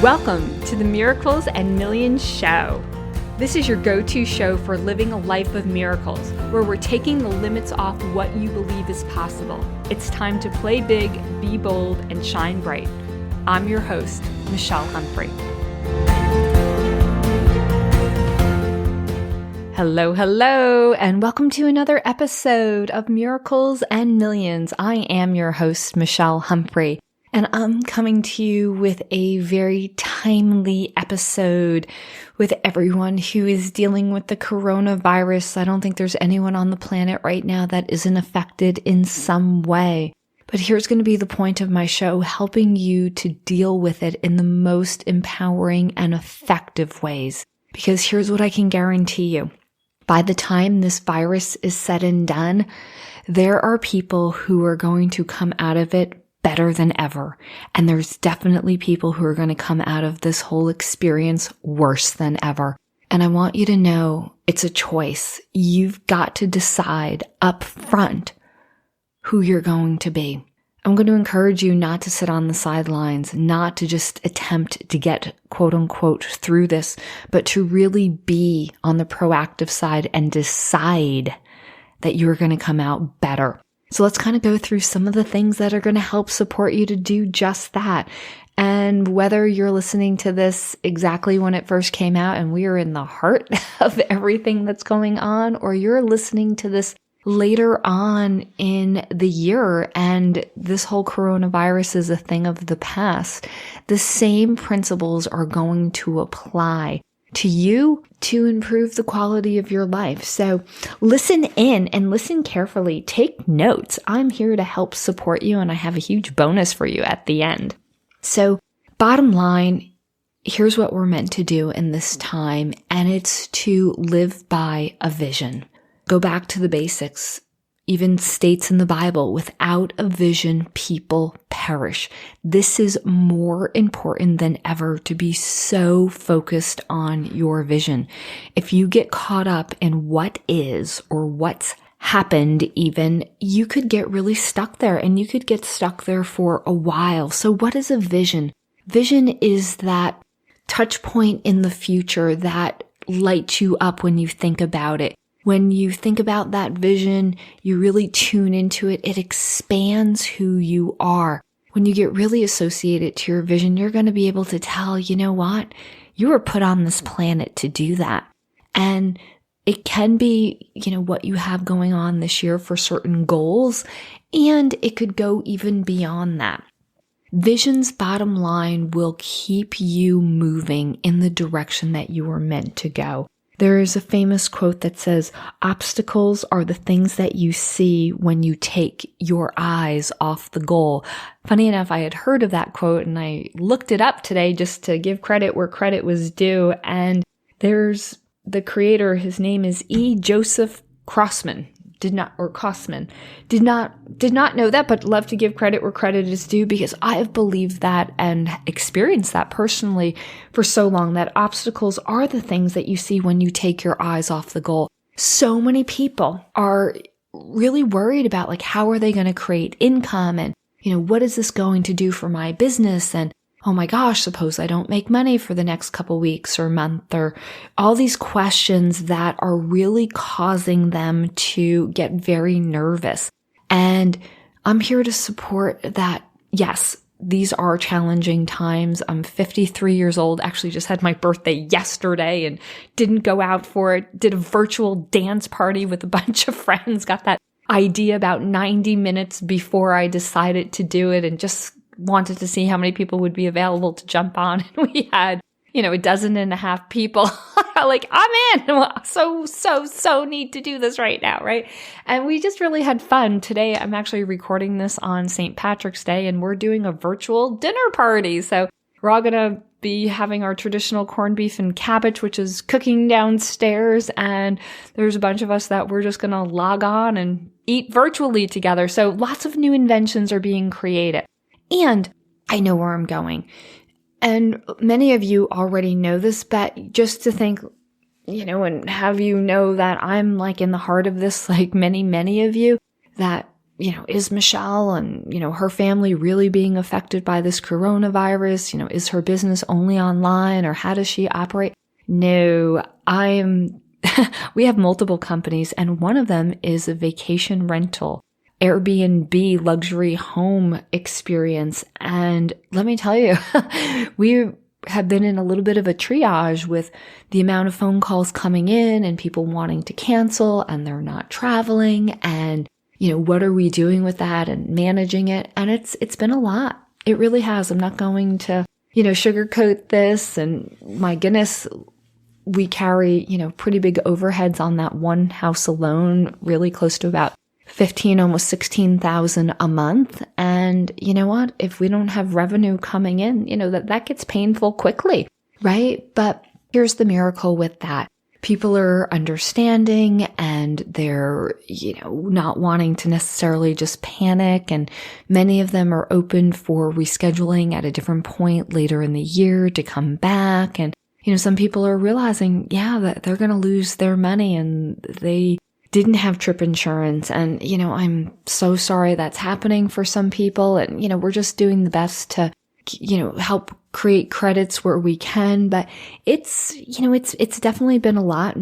Welcome to the Miracles and Millions Show. This is your go-to show for living a life of miracles, where we're taking the limits off what you believe is possible. It's time to play big, be bold, and shine bright. I'm your host, Michelle Humphrey. Hello, and welcome to another episode of Miracles and Millions. I am your host, Michelle Humphrey. And I'm coming to you with a very timely episode with everyone who is dealing with the coronavirus. I don't think there's anyone on the planet right now that isn't affected in some way. But here's going to be the point of my show, helping you to deal with it in the most empowering and effective ways. Because here's what I can guarantee you. By the time this virus is said and done, there are people who are going to come out of it better than ever. And there's definitely people who are going to come out of this whole experience worse than ever. And I want you to know it's a choice. You've got to decide up front who you're going to be. I'm going to encourage you not to sit on the sidelines, not to just attempt to get quote unquote through this, but to really be on the proactive side and decide that you're going to come out better. So let's kind of go through some of the things that are going to help support you to do just that. And whether you're listening to this exactly when it first came out and we are in the heart of everything that's going on, or you're listening to this later on in the year and this whole coronavirus is a thing of the past, the same principles are going to apply to you to improve the quality of your life. So listen in and listen carefully. Take notes. I'm here to help support you, and I have a huge bonus for you at the end. So bottom line, here's what we're meant to do in this time, and it's to live by a vision. Go back to the basics. Even states in the Bible, without a vision, people perish. This is more important than ever to be so focused on your vision. If you get caught up in what is or what's happened even, you could get really stuck there, and you could get stuck there for a while. So what is a vision? Vision is that touch point in the future that lights you up when you think about it. When you think about that vision, you really tune into it. It expands who you are. When you get really associated to your vision, you're going to be able to tell, you know what? You were put on this planet to do that. And it can be, what you have going on this year for certain goals, and it could go even beyond that. Vision's bottom line will keep you moving in the direction that you were meant to go. There is a famous quote that says, obstacles are the things that you see when you take your eyes off the goal. Funny enough, I had heard of that quote and I looked it up today just to give credit where credit was due. And there's the creator, his name is E. Joseph Crossman. Did not know that, but love to give credit where credit is due, because I have believed that and experienced that personally for so long, that obstacles are the things that you see when you take your eyes off the goal. So many people are really worried about how are they going to create income, and what is this going to do for my business, and oh my gosh, suppose I don't make money for the next couple weeks or month, or all these questions that are really causing them to get very nervous. And I'm here to support that. Yes, these are challenging times. I'm 53 years old, actually just had my birthday yesterday and didn't go out for it. Did a virtual dance party with a bunch of friends, got that idea about 90 minutes before I decided to do it, and just wanted to see how many people would be available to jump on. And we had, a dozen and a half people I'm in. So need to do this right now, right? And we just really had fun. Today, I'm actually recording this on St. Patrick's Day, and we're doing a virtual dinner party. So we're all going to be having our traditional corned beef and cabbage, which is cooking downstairs. And there's a bunch of us that we're just going to log on and eat virtually together. So lots of new inventions are being created. And I know where I'm going. And many of you already know this, but just to think, and have you know that I'm in the heart of this, many of you, that is Michelle and, her family really being affected by this coronavirus? Is her business only online, or how does she operate? No, we have multiple companies, and one of them is a vacation rental, Airbnb luxury home experience. And let me tell you, we have been in a little bit of a triage with the amount of phone calls coming in and people wanting to cancel and they're not traveling. And, what are we doing with that and managing it? And it's been a lot. It really has. I'm not going to, sugarcoat this. And my goodness, we carry, pretty big overheads on that one house alone, really close to about 15, almost 16,000 a month. And you know what? If we don't have revenue coming in, that gets painful quickly, right? But here's the miracle with that. People are understanding and they're, not wanting to necessarily just panic. And many of them are open for rescheduling at a different point later in the year to come back. And, some people are realizing, that they're going to lose their money and they didn't have trip insurance. And, I'm so sorry that's happening for some people. And, we're just doing the best to, help create credits where we can. But it's definitely been a lot.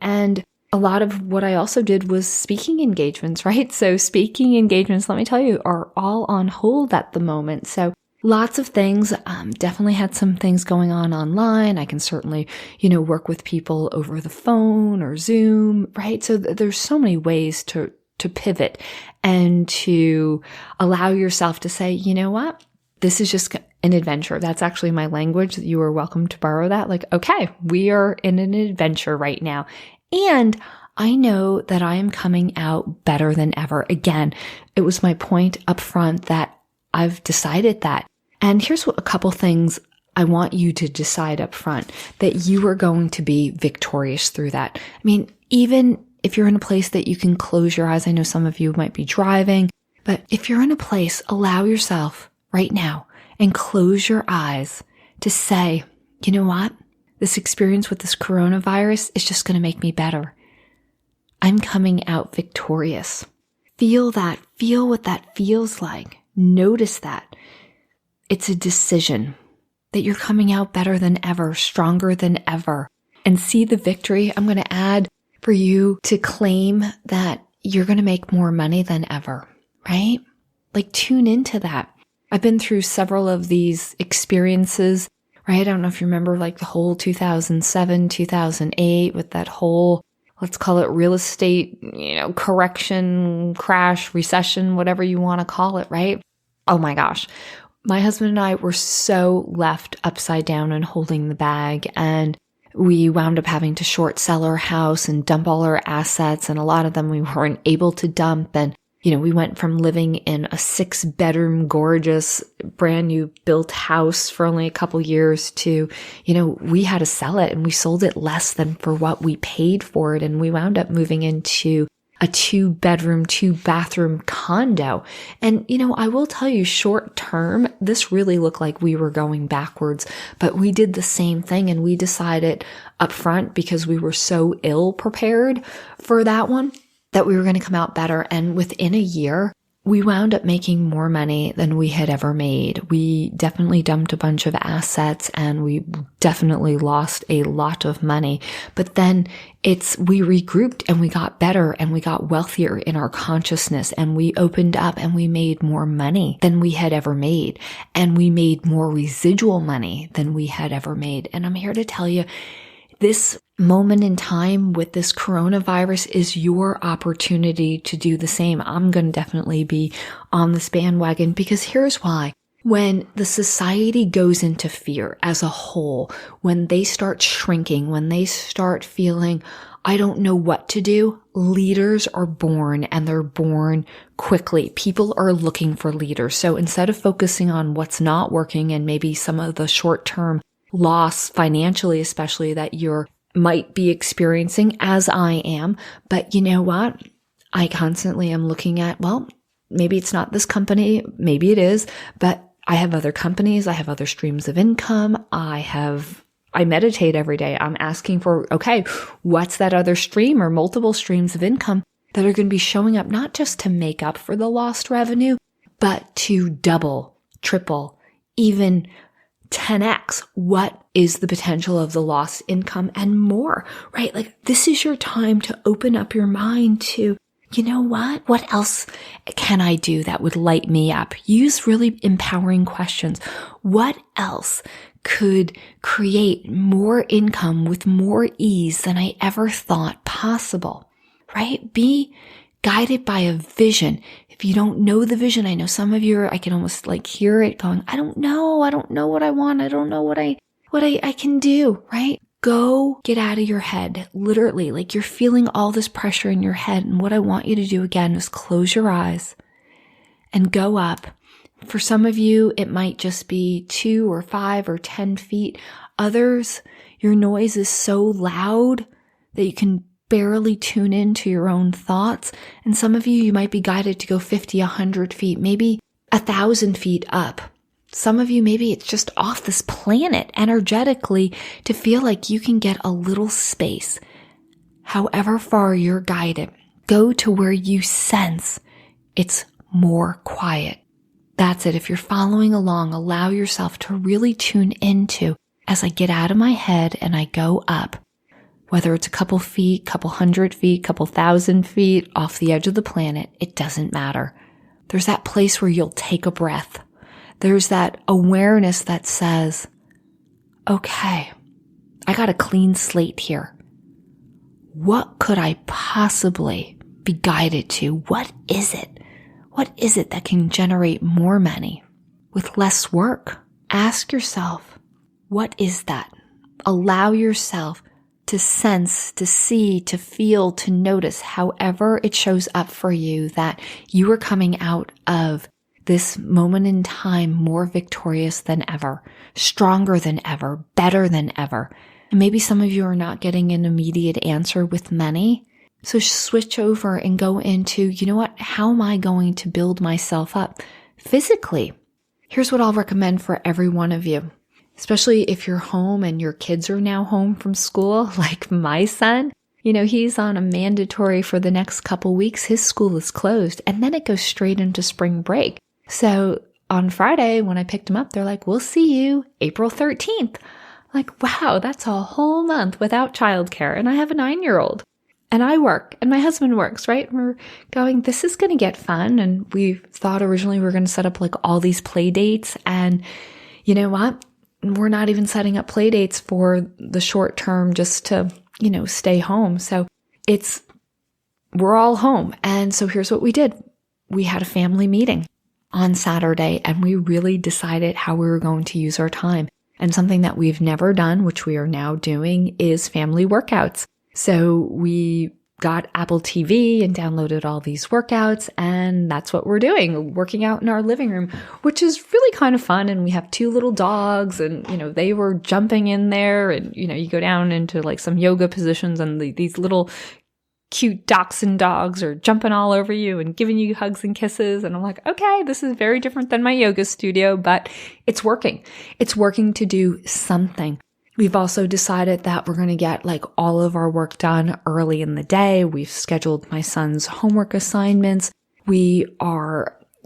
And a lot of what I also did was speaking engagements, right? So speaking engagements, let me tell you, are all on hold at the moment. So lots of things, definitely had some things going on online. I can certainly, work with people over the phone or Zoom, right? So there's so many ways to pivot and to allow yourself to say, you know what? This is just an adventure. That's actually my language. You are welcome to borrow that. Like, okay, we are in an adventure right now. And I know that I am coming out better than ever. Again, it was my point up front that I've decided that. And here's a couple things I want you to decide up front, that you are going to be victorious through that. I mean, even if you're in a place that you can close your eyes, I know some of you might be driving, but if you're in a place, allow yourself right now and close your eyes to say, you know what? This experience with this coronavirus is just going to make me better. I'm coming out victorious. Feel that. Feel what that feels like. Notice that. It's a decision that you're coming out better than ever, stronger than ever. And see the victory. I'm going to add for you to claim that you're going to make more money than ever, right? Like, tune into that. I've been through several of these experiences, right? I don't know if you remember like the whole 2007, 2008 with that whole, let's call it real estate, correction, crash, recession, whatever you want to call it, right? Oh my gosh. My husband and I were so left upside down and holding the bag, and we wound up having to short sell our house and dump all our assets, and a lot of them we weren't able to dump. And we went from living in a 6-bedroom, gorgeous, brand new built house for only a couple years to, we had to sell it, and we sold it less than for what we paid for it. And we wound up moving into a 2-bedroom, 2-bathroom condo. And, I will tell you, short term, this really looked like we were going backwards, but we did the same thing, and we decided up front, because we were so ill prepared for that one, that we were going to come out better. And within a year, we wound up making more money than we had ever made. We definitely dumped a bunch of assets, and we definitely lost a lot of money. But then we regrouped, and we got better, and we got wealthier in our consciousness, and we opened up, and we made more money than we had ever made. And we made more residual money than we had ever made. And I'm here to tell you, this moment in time with this coronavirus is your opportunity to do the same. I'm going to definitely be on this bandwagon, because here's why. When the society goes into fear as a whole, when they start shrinking, when they start feeling, I don't know what to do, leaders are born, and they're born quickly. People are looking for leaders. So instead of focusing on what's not working and maybe some of the short-term loss financially, especially, that you're might be experiencing, as I am. But you know what? I constantly am looking at, well, maybe it's not this company, maybe it is, but I have other companies, I have other streams of income, I meditate every day. I'm asking for, okay, what's that other stream or multiple streams of income that are going to be showing up not just to make up for the lost revenue, but to double, triple, even 10x what is the potential of the lost income and more, right? Like this is your time to open up your mind to, you know what? What else can I do that would light me up? Use really empowering questions. What else could create more income with more ease than I ever thought possible, right? Be guided by a vision. If you don't know the vision, I know some of you I can almost like hear it going, I don't know what I want. I don't know what I can do, right? Go get out of your head, literally, like you're feeling all this pressure in your head. And what I want you to do again is close your eyes and go up. For some of you, it might just be 2 or 5 or 10 feet. Others, your noise is so loud that you can barely tune into your own thoughts. And some of you might be guided to go 50, 100 feet, maybe 1,000 feet up. Some of you, maybe it's just off this planet energetically to feel like you can get a little space. However far you're guided, go to where you sense it's more quiet. That's it. If you're following along, allow yourself to really tune into as I get out of my head and I go up, whether it's a couple feet, couple 100 feet, couple 1,000 feet off the edge of the planet, it doesn't matter. There's that place where you'll take a breath. There's that awareness that says, okay, I got a clean slate here. What could I possibly be guided to? What is it? What is it that can generate more money with less work? Ask yourself, what is that? Allow yourself to sense, to see, to feel, to notice, however it shows up for you, that you are coming out of this moment in time more victorious than ever, stronger than ever, better than ever. And maybe some of you are not getting an immediate answer with money. So switch over and go into, you know what? How am I going to build myself up physically? Here's what I'll recommend for every one of you, especially if you're home and your kids are now home from school, like my son. You know, he's on a mandatory for the next couple weeks. His school is closed and then it goes straight into spring break. So on Friday, when I picked him up, they're like, we'll see you April 13th. Like, wow, that's a whole month without childcare. And I have a 9-year-old and I work and my husband works, right? And we're going, this is going to get fun. And we thought originally we were going to set up like all these play dates. And you know what? We're not even setting up play dates for the short term just to, you know, stay home. So we're all home. And so here's what we did. We had a family meeting on Saturday and we really decided how we were going to use our time. And something that we've never done, which we are now doing, is family workouts. So we got Apple TV and downloaded all these workouts, and that's what we're doing, working out in our living room, which is really kind of fun. And we have 2 little dogs and, you know, they were jumping in there and, you know, you go down into like some yoga positions and these little cute dachshund dogs are jumping all over you and giving you hugs and kisses. And I'm like, okay, this is very different than my yoga studio, but it's working. It's working to do something. We've also decided that we're going to get like all of our work done early in the day. We've scheduled my son's homework assignments. We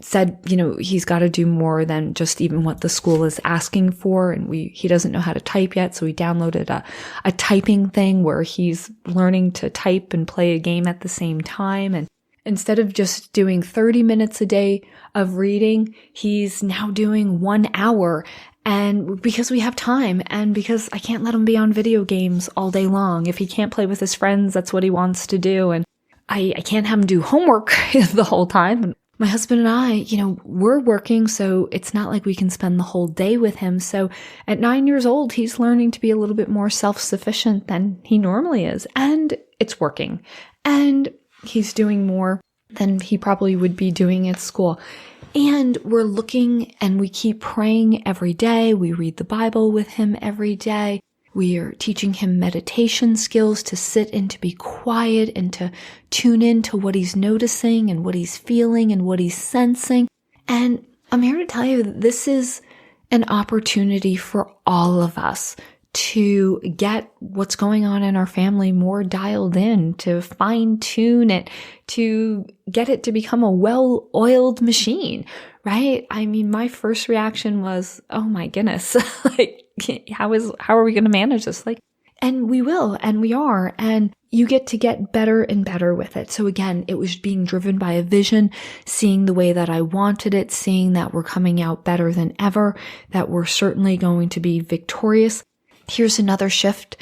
said, you know, he's got to do more than just even what the school is asking for. And he doesn't know how to type yet. So we downloaded a typing thing where he's learning to type and play a game at the same time. And instead of just doing 30 minutes a day of reading, he's now doing 1 hour. And because we have time and because I can't let him be on video games all day long. If he can't play with his friends, that's what he wants to do. And I can't have him do homework the whole time. My husband and I, you know, we're working, so it's not like we can spend the whole day with him. So at 9 years old, he's learning to be a little bit more self-sufficient than he normally is. And it's working. And he's doing more than he probably would be doing at school. And we're looking and we keep praying every day. We read the Bible with him every day. We are teaching him meditation skills to sit and to be quiet and to tune in to what he's noticing and what he's feeling and what he's sensing. And I'm here to tell you that this is an opportunity for all of us to get what's going on in our family more dialed in, to fine tune it, to get it to become a well-oiled machine, right? I mean, my first reaction was, oh my goodness, like, how are we going to manage this? Like, and we will, and we are, and you get to get better and better with it. So again, it was being driven by a vision, seeing the way that I wanted it, seeing that we're coming out better than ever, that we're certainly going to be victorious. Here's another shift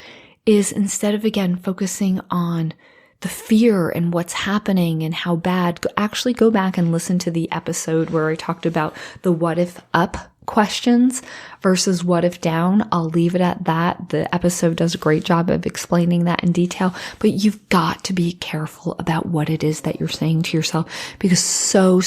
is instead of, again, focusing on the fear and what's happening and how bad, actually go back and listen to the episode where I talked about the what if up questions versus what if down. I'll leave it at that. The episode does a great job of explaining that in detail, but you've got to be careful about what it is that you're saying to yourself, because so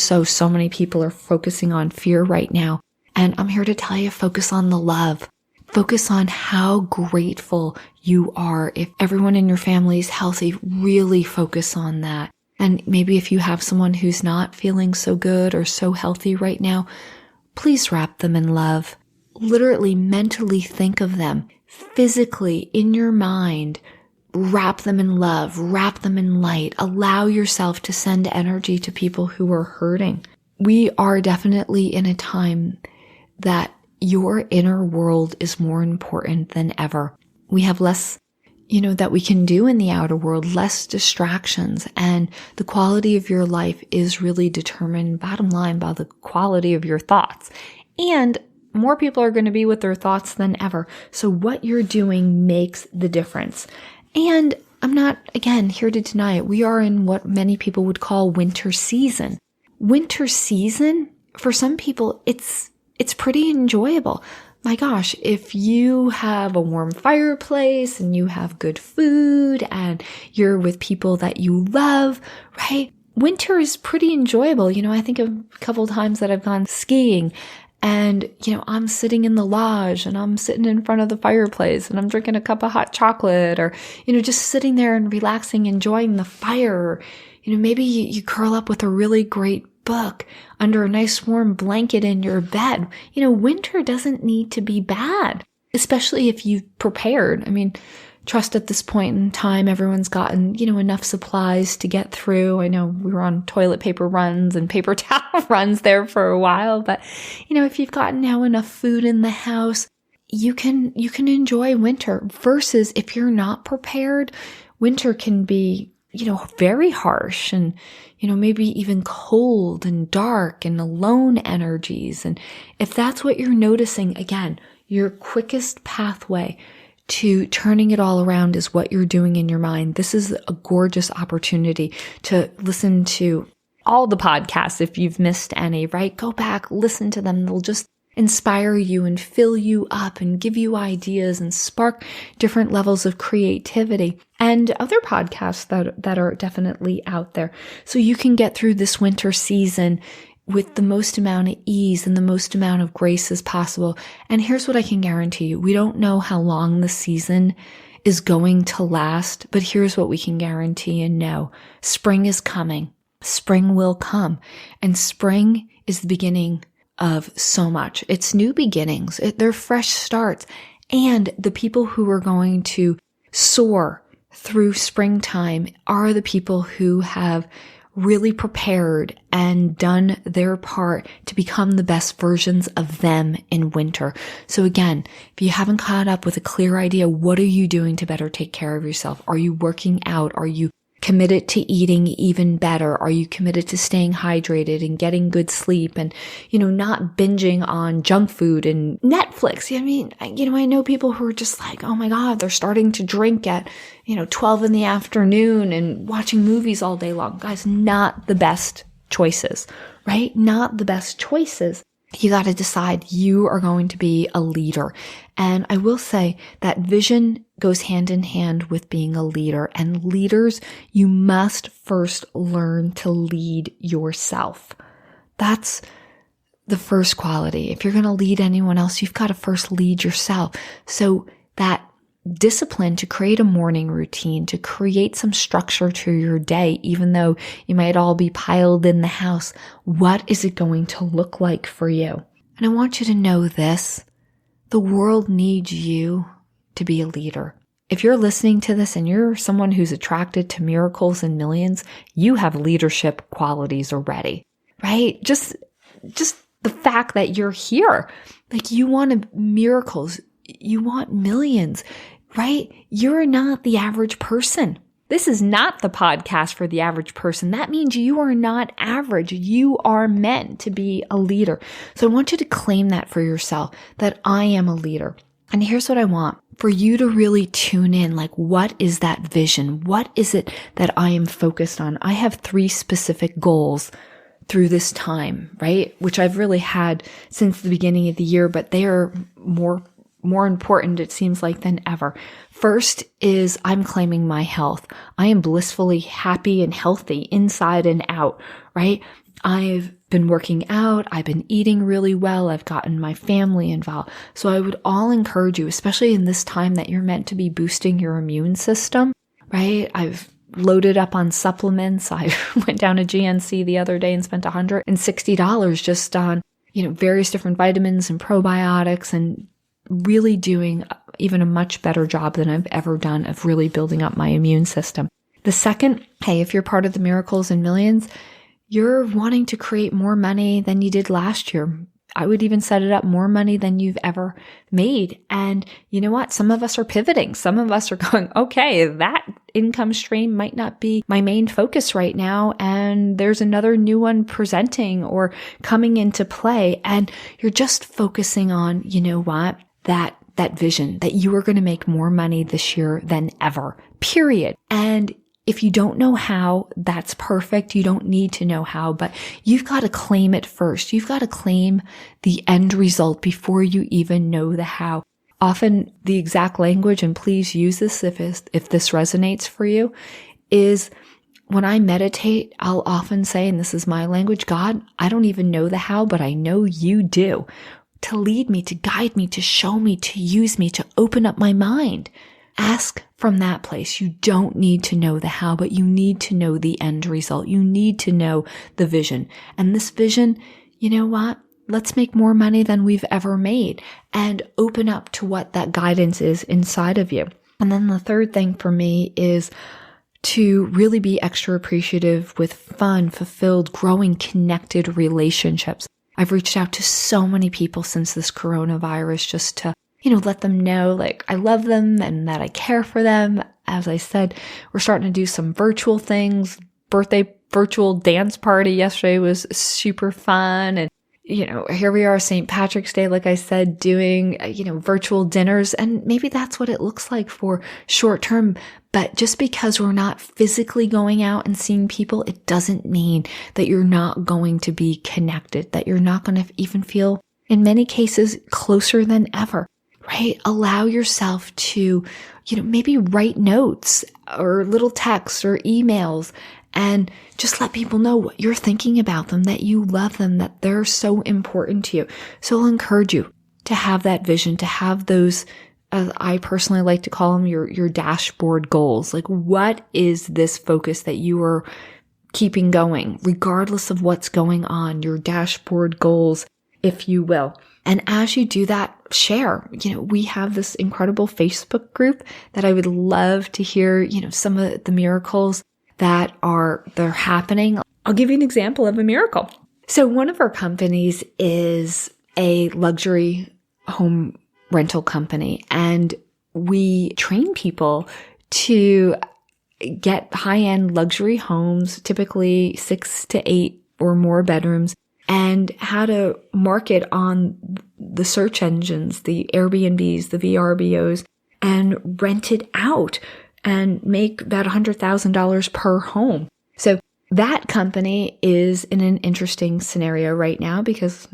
many people are focusing on fear right now. And I'm here to tell you, focus on the love. Focus on how grateful you are. If everyone in your family is healthy, really focus on that. And maybe if you have someone who's not feeling so good or so healthy right now, please wrap them in love. Literally mentally think of them. Physically, in your mind, wrap them in love, wrap them in light. Allow yourself to send energy to people who are hurting. We are definitely in a time that your inner world is more important than ever. We have less, that we can do in the outer world, less distractions, and the quality of your life is really determined, bottom line, by the quality of your thoughts. And more people are going to be with their thoughts than ever. So what you're doing makes the difference. And I'm not, again, here to deny it. We are in what many people would call winter season. Winter season, for some people, it's pretty enjoyable. My gosh, if you have a warm fireplace and you have good food and you're with people that you love, right? Winter is pretty enjoyable. I think of a couple of times that I've gone skiing and, I'm sitting in the lodge and I'm sitting in front of the fireplace and I'm drinking a cup of hot chocolate or, just sitting there and relaxing, enjoying the fire. Maybe you curl up with a really great book under a nice warm blanket in your bed. Winter doesn't need to be bad, especially if you've prepared. I mean, trust at this point in time, everyone's gotten, enough supplies to get through. I know we were on toilet paper runs and paper towel runs there for a while, but if you've gotten now enough food in the house, you can enjoy winter versus if you're not prepared, winter can be very harsh and, maybe even cold and dark and alone energies. And if that's what you're noticing, again, your quickest pathway to turning it all around is what you're doing in your mind. This is a gorgeous opportunity to listen to all the podcasts. If you've missed any, right? Go back, listen to them. They'll just inspire you and fill you up and give you ideas and spark different levels of creativity and other podcasts that are definitely out there. So you can get through this winter season with the most amount of ease and the most amount of grace as possible. And here's what I can guarantee you. We don't know how long the season is going to last, but here's what we can guarantee and know. Spring is coming. Spring will come. And spring is the beginning of so much. It's new beginnings. They're fresh starts. And the people who are going to soar through springtime are the people who have really prepared and done their part to become the best versions of them in winter. So again, if you haven't caught up with a clear idea, what are you doing to better take care of yourself? Are you working out? Are you committed to eating even better? Are you committed to staying hydrated and getting good sleep and, not binging on junk food and Netflix? I know people who are just like, oh my God, they're starting to drink at, 12 in the afternoon and watching movies all day long. Guys, not the best choices, right? Not the best choices. You got to decide you are going to be a leader. And I will say that vision goes hand in hand with being a leader. And leaders, you must first learn to lead yourself. That's the first quality. If you're going to lead anyone else, you've got to first lead yourself. So that discipline to create a morning routine, to create some structure to your day, even though you might all be piled in the house. What is it going to look like for you? And I want you to know this. The world needs you to be a leader. If you're listening to this and you're someone who's attracted to miracles and millions, you have leadership qualities already, right? Just the fact that you're here, like you want miracles, you want millions, right? You're not the average person. This is not the podcast for the average person. That means you are not average. You are meant to be a leader. So I want you to claim that for yourself, that I am a leader. And here's what I want for you to really tune in. Like, what is that vision? What is it that I am focused on? I have 3 specific goals through this time, right? Which I've really had since the beginning of the year, but they are more important, it seems like, than ever. First is I'm claiming my health. I am blissfully happy and healthy inside and out, right? I've been working out. I've been eating really well. I've gotten my family involved. So I would all encourage you, especially in this time that you're meant to be boosting your immune system, right? I've loaded up on supplements. I went down to GNC the other day and spent $160 just on, various different vitamins and probiotics, and really doing even a much better job than I've ever done of really building up my immune system. The second, hey, if you're part of the Miracles and Millions, you're wanting to create more money than you did last year. I would even set it up more money than you've ever made. And you know what? Some of us are pivoting. Some of us are going, okay, that income stream might not be my main focus right now. And there's another new one presenting or coming into play. And you're just focusing on, you know what? That vision that you are going to make more money this year than ever, period. And if you don't know how, that's perfect. You don't need to know how, but you've got to claim it first. You've got to claim the end result before you even know the how. Often the exact language, and please use this if this resonates for you, is when I meditate, I'll often say, and this is my language, God, I don't even know the how, but I know you do. To lead me, to guide me, to show me, to use me, to open up my mind. Ask from that place. You don't need to know the how, but you need to know the end result. You need to know the vision. And this vision, you know what? Let's make more money than we've ever made and open up to what that guidance is inside of you. And then the third thing for me is to really be extra appreciative with fun, fulfilled, growing, connected relationships. I've reached out to so many people since this coronavirus just to, let them know, like, I love them and that I care for them. As I said, we're starting to do some virtual things. Birthday virtual dance party yesterday was super fun. And, here we are, St. Patrick's Day, like I said, doing, virtual dinners. And maybe that's what it looks like for short term. But just because we're not physically going out and seeing people, it doesn't mean that you're not going to be connected, that you're not going to even feel, in many cases, closer than ever, right? Allow yourself to, maybe write notes or little texts or emails and just let people know what you're thinking about them, that you love them, that they're so important to you. So I'll encourage you to have that vision, to have those, I personally like to call them your dashboard goals. Like, what is this focus that you are keeping going, regardless of what's going on, your dashboard goals, if you will. And as you do that, share. We have this incredible Facebook group that I would love to hear, some of the miracles they're happening. I'll give you an example of a miracle. So one of our companies is a luxury home rental company, and we train people to get high-end luxury homes, typically 6 to 8 or more bedrooms, and how to market on the search engines, the Airbnbs, the VRBOs, and rent it out and make about $100,000 per home. So that company is in an interesting scenario right now because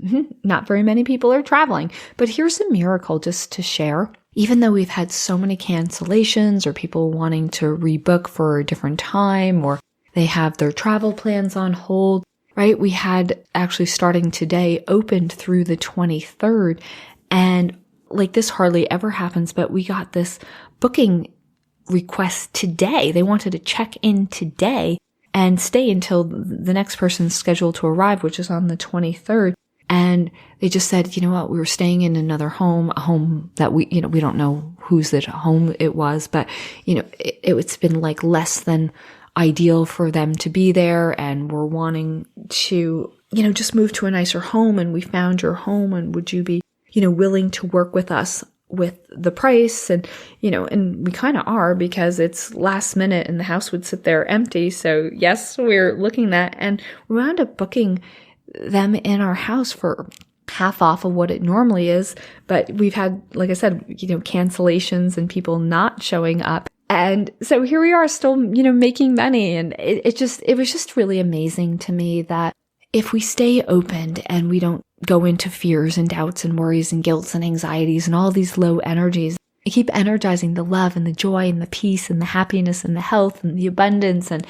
not very many people are traveling. But here's a miracle just to share. Even though we've had so many cancellations or people wanting to rebook for a different time, or they have their travel plans on hold, right? We had actually starting today opened through the 23rd. And like, this hardly ever happens, but we got this booking request today. They wanted to check in today and stay until the next person's scheduled to arrive, which is on the 23rd. And they just said, you know what, we were staying in another home, a home that we don't know whose home it was, but it's been like less than ideal for them to be there, and we're wanting to, just move to a nicer home, and we found your home, and would you be, willing to work with us with the price? And, and we kind of are, because it's last minute and the house would sit there empty. So yes, we're looking at that, and we wound up booking them in our house for half off of what it normally is. But we've had, like I said, cancellations and people not showing up. And so here we are still, making money. And it was just really amazing to me that if we stay opened and we don't go into fears and doubts and worries and guilts and anxieties and all these low energies, I keep energizing the love and the joy and the peace and the happiness and the health and the abundance, and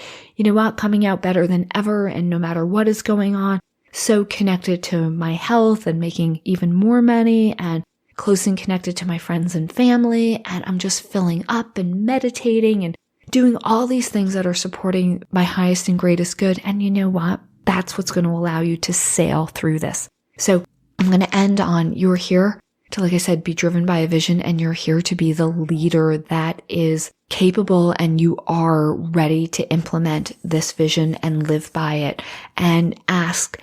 coming out better than ever. And no matter what is going on, so connected to my health and making even more money, and close and connected to my friends and family. And I'm just filling up and meditating and doing all these things that are supporting my highest and greatest good. And you know what? That's what's going to allow you to sail through this. So I'm going to end on, you're here to, like I said, be driven by a vision, and you're here to be the leader that is capable, and you are ready to implement this vision and live by it, and ask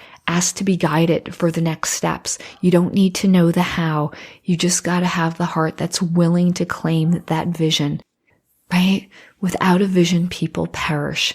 to be guided for the next steps. You don't need to know the how. You just got to have the heart that's willing to claim that vision, right? Without a vision, people perish.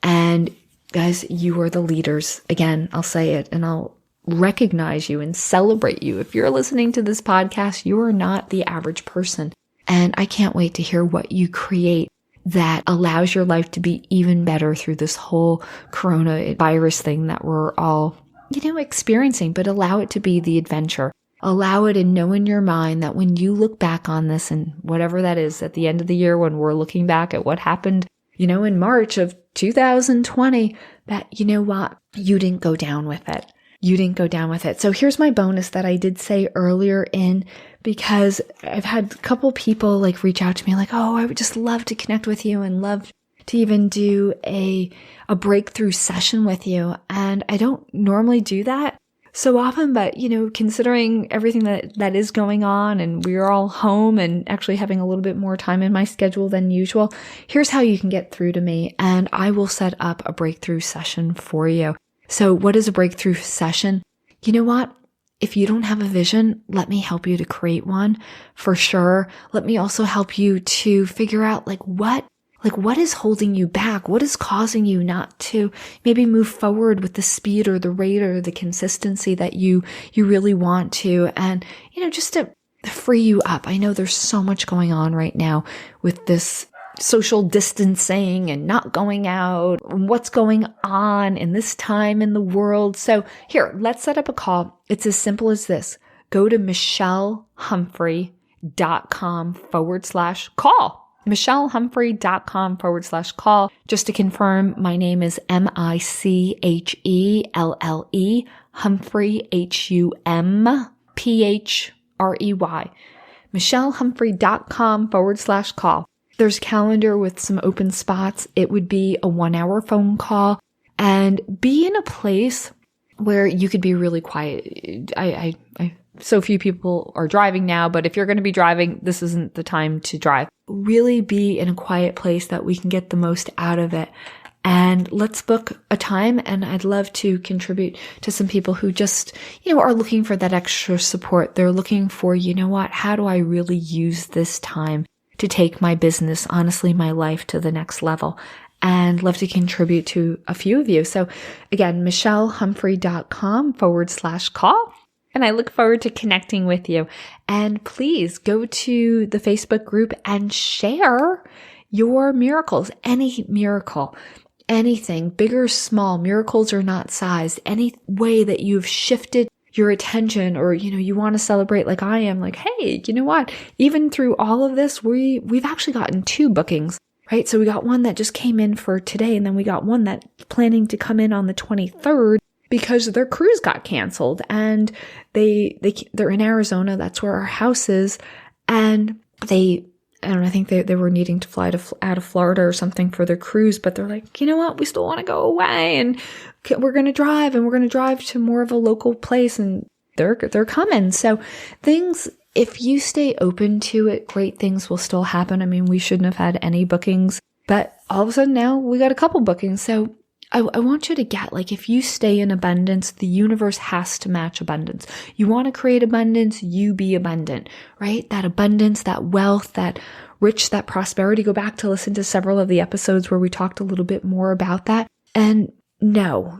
And guys, you are the leaders. Again, I'll say it, and I'll recognize you and celebrate you. If you're listening to this podcast, you are not the average person. And I can't wait to hear what you create that allows your life to be even better through this whole coronavirus thing that we're all experiencing. But allow it to be the adventure. Allow it, and know in your mind that when you look back on this, and whatever that is at the end of the year, when we're looking back at what happened, in March of 2020, that what? You didn't go down with it. You didn't go down with it. So here's my bonus that I did say earlier because I've had a couple people reach out to me oh, I would just love to connect with you and love to even do a breakthrough session with you. And I don't normally do that so often, but considering everything that is going on, and we're all home and actually having a little bit more time in my schedule than usual, here's how you can get through to me, and I will set up a breakthrough session for you. So what is a breakthrough session? You know what? If you don't have a vision, let me help you to create one for sure. Let me also help you to figure out what is holding you back? What is causing you not to maybe move forward with the speed or the rate or the consistency that you really want to? And, just to free you up. I know there's so much going on right now with this social distancing and not going out, what's going on in this time in the world. So here, let's set up a call. It's as simple as this. Go to michellehumphrey.com/call. michellehumphrey.com/call. Just to confirm, my name is Michelle, Humphrey, HUMPHREY. michellehumphrey.com/call. There's a calendar with some open spots. It would be a 1-hour phone call, and be in a place where you could be really quiet. So few people are driving now, but if you're going to be driving, this isn't the time to drive. Really be in a quiet place that we can get the most out of it. And let's book a time. And I'd love to contribute to some people who just, are looking for that extra support. They're looking for, how do I really use this time to take my business, honestly, my life to the next level? And love to contribute to a few of you. So again, michellehumphrey.com/call. And I look forward to connecting with you. And please go to the Facebook group and share your miracles, any miracle, anything, big or small, miracles are not sized, any way that you've shifted your attention, or, you want to celebrate like I am, hey, you know what? Even through all of this, we've actually gotten 2 bookings, right? So we got one that just came in for today, and then we got one that's planning to come in on the 23rd. Because their cruise got canceled, and they're in Arizona. That's where our house is. And I think they were needing to fly out of Florida or something for their cruise, but they're like, you know what? We still want to go away, and we're going to drive, to more of a local place, and they're coming. So things if you stay open to it, great things will still happen. I mean, we shouldn't have had any bookings, but all of a sudden now we got a couple bookings. So I want you to get, like, if you stay in abundance, the universe has to match abundance. You want to create abundance, you be abundant, right? That abundance, that wealth, that rich, that prosperity. Go back to listen to several of the episodes where we talked a little bit more about that. And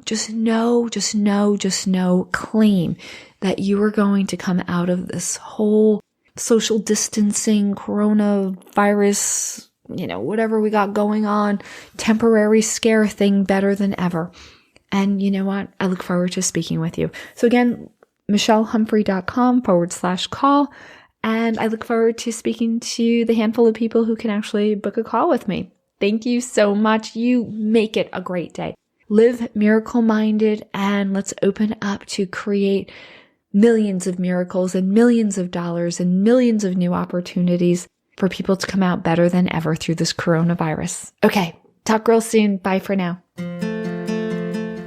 just know, claim that you are going to come out of this whole social distancing, coronavirus, whatever we got going on, temporary scare thing better than ever. And you know what? I look forward to speaking with you. So again, michellehumphrey.com/call. And I look forward to speaking to the handful of people who can actually book a call with me. Thank you so much. You make it a great day. Live miracle-minded, and let's open up to create millions of miracles and millions of dollars and millions of new opportunities for people to come out better than ever through this coronavirus. Okay, talk real soon. Bye for now.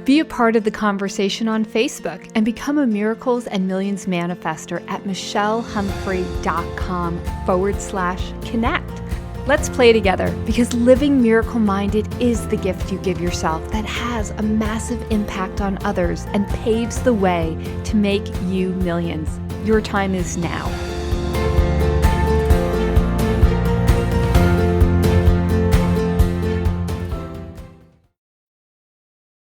Be a part of the conversation on Facebook and become a Miracles and Millions manifester at michellehumphrey.com/connect. Let's play together, because living miracle-minded is the gift you give yourself that has a massive impact on others and paves the way to make you millions. Your time is now.